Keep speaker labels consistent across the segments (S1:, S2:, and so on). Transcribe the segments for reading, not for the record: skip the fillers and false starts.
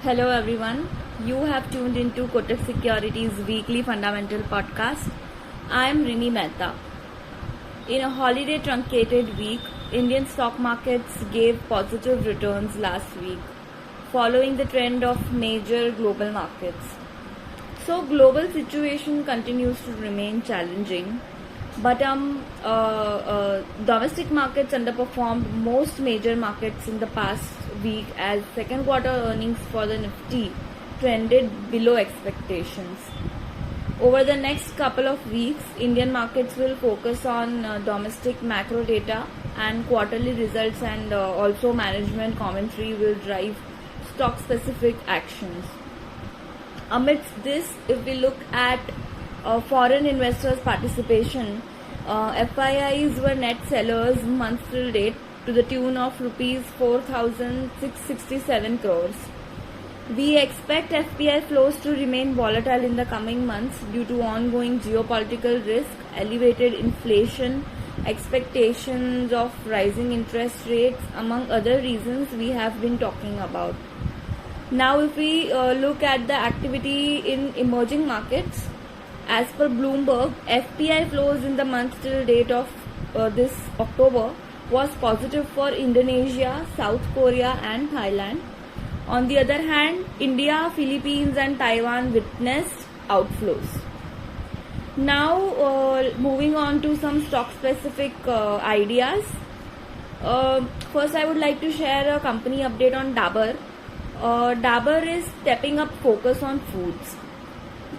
S1: Hello everyone, you have tuned into Kotak Securities weekly fundamental podcast. I am Rini Mehta. In a holiday truncated week, Indian stock markets gave positive returns last week, following the trend of major global markets. So global situation continues to remain challenging, but domestic markets underperformed most major markets in the past week as second quarter earnings for the Nifty trended below expectations. Over the next couple of weeks, Indian markets will focus on domestic macro data and quarterly results, and also management commentary will drive stock specific actions. Amidst this, if we look at foreign investors' participation, FIIs were net sellers month till date to the tune of rupees 4,667 crores. We expect FPI flows to remain volatile in the coming months due to ongoing geopolitical risk, elevated inflation, expectations of rising interest rates, among other reasons we have been talking about. Now, if we look at the activity in emerging markets, as per Bloomberg, FPI flows in the month till date of this October was positive for Indonesia, South Korea and Thailand. On the other hand, India, Philippines and Taiwan witnessed outflows. Now, moving on to some stock specific ideas. First, I would like to share a company update on Dabur. Dabur is stepping up focus on foods.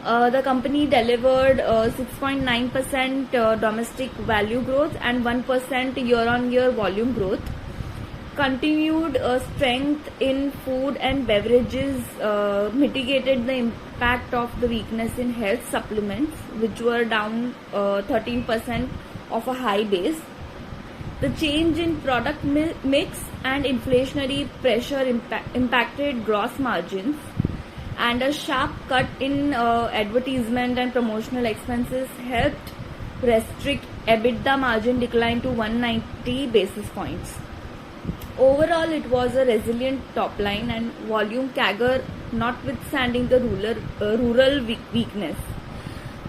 S1: The company delivered 6.9% domestic value growth and 1% year-on-year volume growth. Continued strength in food and beverages mitigated the impact of the weakness in health supplements, which were down 13% of a high base. The change in product mix and inflationary pressure impacted gross margins, and a sharp cut in advertisement and promotional expenses helped restrict EBITDA margin decline to 190 basis points. Overall, it was a resilient top line and volume CAGR notwithstanding the rural weakness.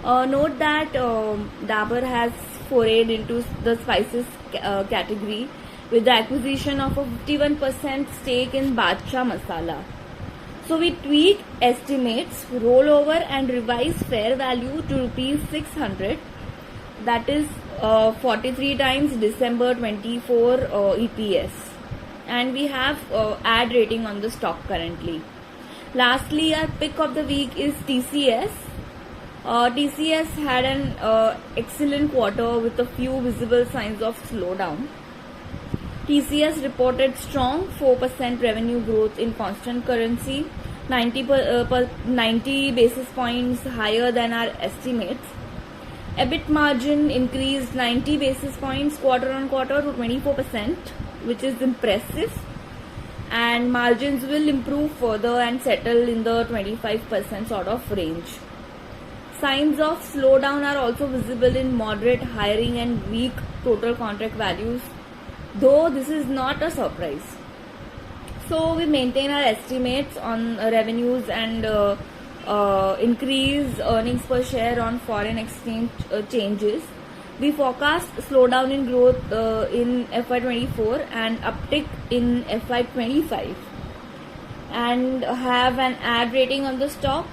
S1: Note that Dabur has forayed into the spices category with the acquisition of a 51% stake in Badshah Masala. So we tweak estimates, roll over and revise fair value to rupees 600, that is 43 times December 24 EPS, and we have ad rating on the stock currently. Lastly, our pick of the week is TCS. TCS had an excellent quarter with a few visible signs of slowdown. TCS reported strong 4% revenue growth in constant currency, 90 basis points higher than our estimates. EBIT margin increased 90 basis points quarter on quarter to 24%, which is impressive. And margins will improve further and settle in the 25% sort of range. Signs of slowdown are also visible in moderate hiring and weak total contract values, though this is not a surprise. So we maintain our estimates on revenues and increase earnings per share on foreign exchange changes. We forecast slowdown in growth in FY24 and uptick in FY25, and have an ad rating on the stock,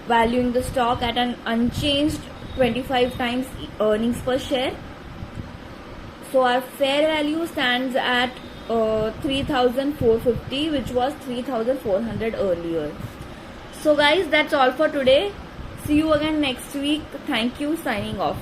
S1: valuing the stock at an unchanged 25 times earnings per share. So our fair value stands at 3,450, which was 3,400 earlier. So guys, that's all for today. See you again next week. Thank you. Signing off.